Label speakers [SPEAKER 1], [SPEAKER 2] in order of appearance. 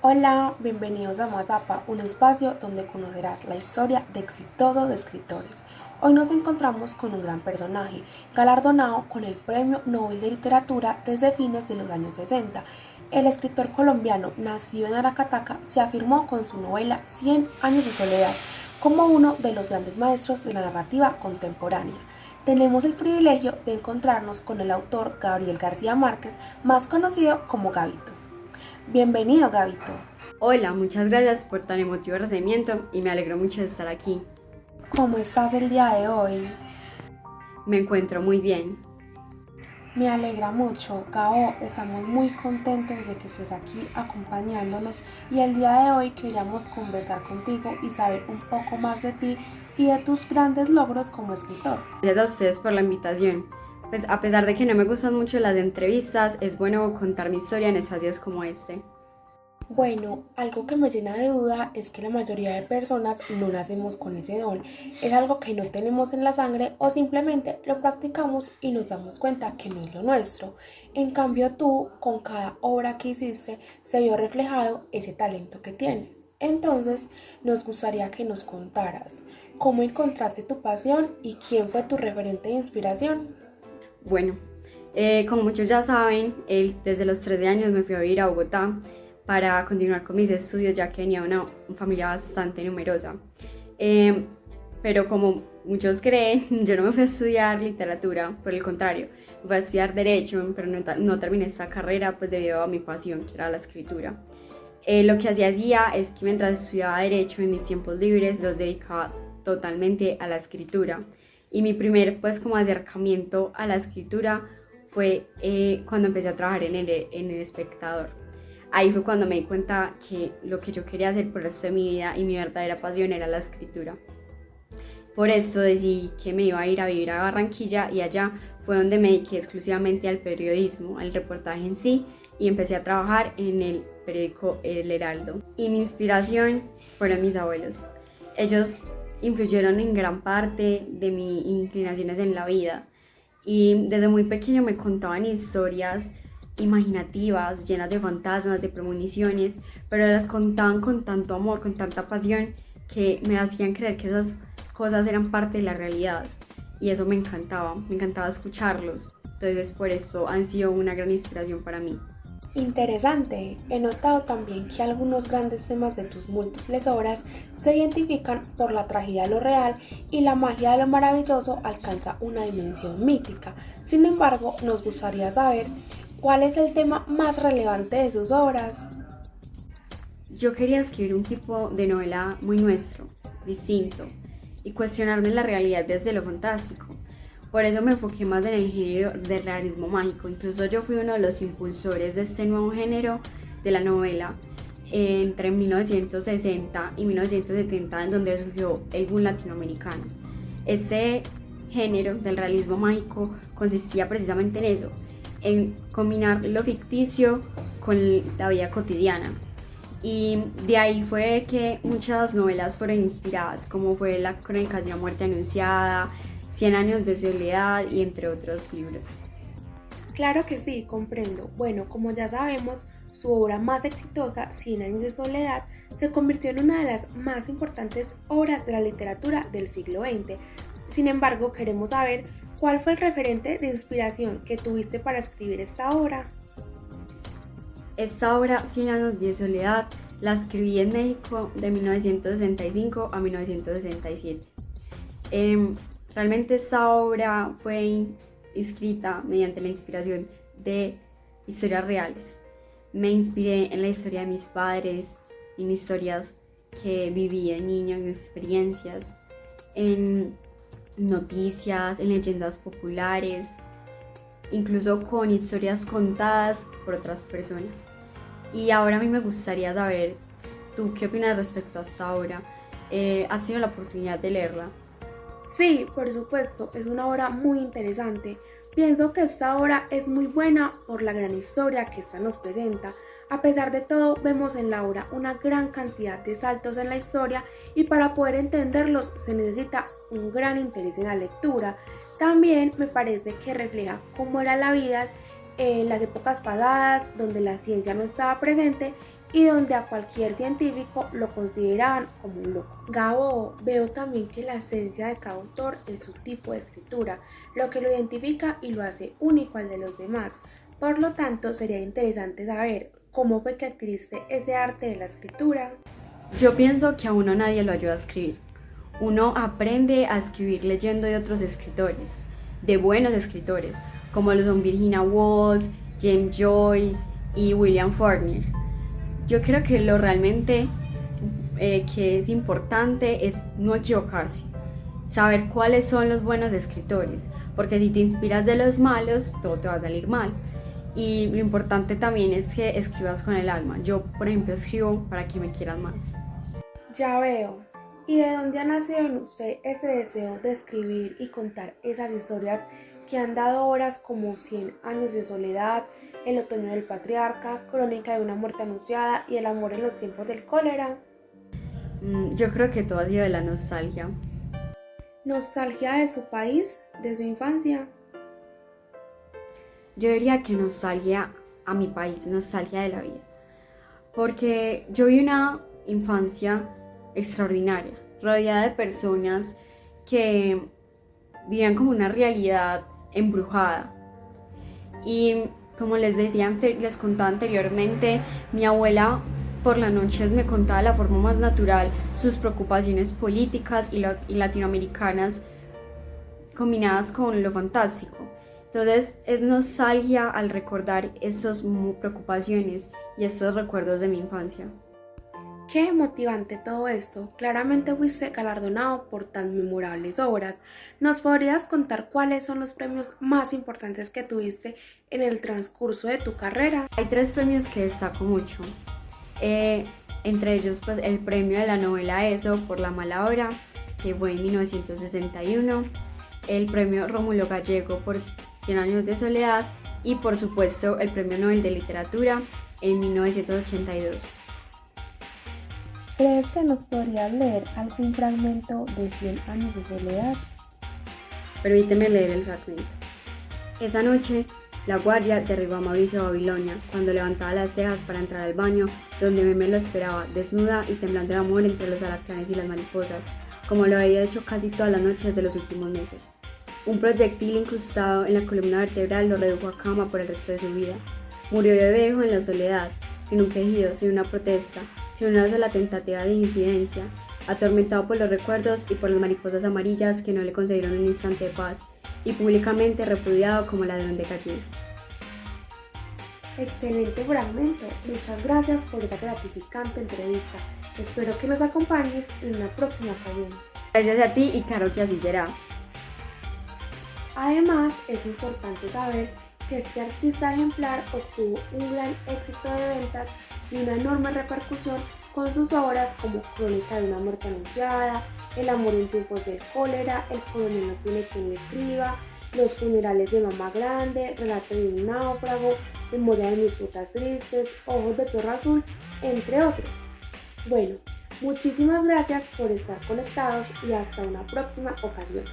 [SPEAKER 1] Hola, bienvenidos a Mazapa, un espacio donde conocerás la historia de exitosos escritores. Hoy nos encontramos con un gran personaje, galardonado con el Premio Nobel de Literatura desde fines de los años 60. El escritor colombiano, nacido en Aracataca, se afirmó con su novela 100 años de soledad como uno de los grandes maestros de la narrativa contemporánea. Tenemos el privilegio de encontrarnos con el autor Gabriel García Márquez, más conocido como Gabito. Bienvenido, Gabito.
[SPEAKER 2] Hola, muchas gracias por tan emotivo recibimiento y me alegro mucho de estar aquí.
[SPEAKER 1] ¿Cómo estás el día de hoy?
[SPEAKER 2] Me encuentro muy bien.
[SPEAKER 1] Me alegra mucho, Gabo. Estamos muy contentos de que estés aquí acompañándonos y el día de hoy queríamos conversar contigo y saber un poco más de ti y de tus grandes logros como escritor.
[SPEAKER 2] Gracias a ustedes por la invitación. Pues a pesar de que no me gustan mucho las entrevistas, es bueno contar mi historia en espacios como este.
[SPEAKER 1] Bueno, algo que me llena de duda es que la mayoría de personas no nacemos con ese don. Es algo que no tenemos en la sangre o simplemente lo practicamos y nos damos cuenta que no es lo nuestro. En cambio tú, con cada obra que hiciste, se vio reflejado ese talento que tienes. Entonces, nos gustaría que nos contaras cómo encontraste tu pasión y quién fue tu referente de inspiración.
[SPEAKER 2] Bueno, como muchos ya saben, desde los 13 años me fui a vivir a Bogotá para continuar con mis estudios, ya que venía una familia bastante numerosa. Pero como muchos creen, yo no me fui a estudiar literatura, por el contrario, me fui a estudiar Derecho, pero no terminé esta carrera pues debido a mi pasión, que era la escritura. Lo que hacía es que mientras estudiaba Derecho, en mis tiempos libres los dedicaba totalmente a la escritura. Y mi primer pues como acercamiento a la escritura fue cuando empecé a trabajar en el Espectador. Ahí fue cuando me di cuenta que lo que yo quería hacer por el resto de mi vida y mi verdadera pasión era la escritura. Por eso decidí que me iba a ir a vivir a Barranquilla y allá fue donde me dediqué exclusivamente al periodismo, al reportaje en sí, y empecé a trabajar en el periódico El Heraldo. Y mi inspiración fueron mis abuelos. Ellos influyeron en gran parte de mis inclinaciones en la vida y desde muy pequeño me contaban historias imaginativas, llenas de fantasmas, de premoniciones, pero las contaban con tanto amor, con tanta pasión, que me hacían creer que esas cosas eran parte de la realidad. Y eso me encantaba escucharlos. Entonces por eso han sido una gran inspiración para mí.
[SPEAKER 1] Interesante. He notado también que algunos grandes temas de tus múltiples obras se identifican por la tragedia de lo real y la magia de lo maravilloso alcanza una dimensión mítica. Sin embargo, nos gustaría saber cuál es el tema más relevante de sus obras.
[SPEAKER 2] Yo quería escribir un tipo de novela muy nuestro, distinto, y cuestionarme la realidad desde lo fantástico. Por eso me enfoqué más en el género del realismo mágico. Incluso yo fui uno de los impulsores de este nuevo género de la novela entre 1960 y 1970, en donde surgió el boom latinoamericano. Este género del realismo mágico consistía precisamente en eso, en combinar lo ficticio con la vida cotidiana. Y de ahí fue que muchas novelas fueron inspiradas, como fue La Crónica de una muerte anunciada, 100 años de soledad y entre otros libros.
[SPEAKER 1] Claro que sí, comprendo. Bueno, como ya sabemos, su obra más exitosa, Cien años de soledad, se convirtió en una de las más importantes obras de la literatura del siglo XX. Sin embargo, queremos saber cuál fue el referente de inspiración que tuviste para escribir esta obra.
[SPEAKER 2] Esta obra, 100 años de soledad, la escribí en México de 1965 a 1967. Realmente esta obra fue escrita mediante la inspiración de historias reales. Me inspiré en la historia de mis padres, en historias que viví de niño, en experiencias, en noticias, en leyendas populares, incluso con historias contadas por otras personas. Y ahora a mí me gustaría saber, ¿tú qué opinas respecto a esta obra? ¿Has tenido la oportunidad de leerla?
[SPEAKER 1] Sí, por supuesto, es una obra muy interesante. Pienso que esta obra es muy buena por la gran historia que esta nos presenta. A pesar de todo, vemos en la obra una gran cantidad de saltos en la historia y para poder entenderlos se necesita un gran interés en la lectura. También me parece que refleja cómo era la vida en las épocas pasadas, donde la ciencia no estaba presente y donde a cualquier científico lo consideraban como un loco. Gabo, veo también que la esencia de cada autor es su tipo de escritura, lo que lo identifica y lo hace único al de los demás. Por lo tanto, sería interesante saber cómo fue que adquiriste ese arte de la escritura.
[SPEAKER 2] Yo pienso que a uno nadie lo ayuda a escribir. Uno aprende a escribir leyendo de otros escritores, de buenos escritores, como lo son Virginia Woolf, James Joyce y William Faulkner. Yo creo que lo realmente que es importante es no equivocarse, saber cuáles son los buenos escritores, porque si te inspiras de los malos, todo te va a salir mal. Y lo importante también es que escribas con el alma. Yo, por ejemplo, escribo para que me quieran más.
[SPEAKER 1] Ya veo. ¿Y de dónde ha nacido en usted ese deseo de escribir y contar esas historias que han dado obras como 100 años de soledad, El otoño del patriarca, Crónica de una muerte anunciada y El amor en los tiempos del cólera?
[SPEAKER 2] Yo creo que todo ha sido de la nostalgia.
[SPEAKER 1] ¿Nostalgia de su país, de su infancia?
[SPEAKER 2] Yo diría que nostalgia a mi país, nostalgia de la vida. Porque yo vi una infancia extraordinaria, rodeada de personas que vivían como una realidad embrujada. Y como les decía, les contaba anteriormente, mi abuela por las noches me contaba de la forma más natural sus preocupaciones políticas y latinoamericanas combinadas con lo fantástico. Entonces es nostalgia al recordar esas preocupaciones y estos recuerdos de mi infancia.
[SPEAKER 1] Qué motivante todo esto. Claramente fuiste galardonado por tan memorables obras. ¿Nos podrías contar cuáles son los premios más importantes que tuviste en el transcurso de tu carrera?
[SPEAKER 2] Hay 3 premios que destaco mucho. Entre ellos pues el premio de la novela ESO por La mala hora, que fue en 1961, el premio Rómulo Gallego por 100 años de soledad y por supuesto el premio Nobel de literatura en 1982.
[SPEAKER 1] ¿Crees que nos podrías leer algún fragmento de 100 años de soledad?
[SPEAKER 2] Permíteme leer el fragmento. Esa noche, la guardia derribó a Mauricio a Babilonia cuando levantaba las cejas para entrar al baño, donde Meme lo esperaba, desnuda y temblando de amor entre los alacranes y las mariposas, como lo había hecho casi todas las noches de los últimos meses. Un proyectil incrustado en la columna vertebral lo redujo a cama por el resto de su vida. Murió de viejo en la soledad, sin un quejido, sin una protesta, sin una sola tentativa de infidencia, atormentado por los recuerdos y por las mariposas amarillas que no le concedieron un instante de paz, y públicamente repudiado como ladrón de gallinas.
[SPEAKER 1] Excelente fragmento. Muchas gracias por esta gratificante entrevista. Espero que nos acompañes en una próxima ocasión.
[SPEAKER 2] Gracias a ti y claro que así será.
[SPEAKER 1] Además, es importante saber que este artista ejemplar obtuvo un gran éxito de ventas y una enorme repercusión con sus obras como Crónica de una muerte anunciada, El amor en tiempos del cólera, El coronel no tiene quien le escriba, Los funerales de mamá grande, Relato de un náufrago, Memoria de mis frutas tristes, Ojos de perro azul, entre otros. Bueno, muchísimas gracias por estar conectados y hasta una próxima ocasión.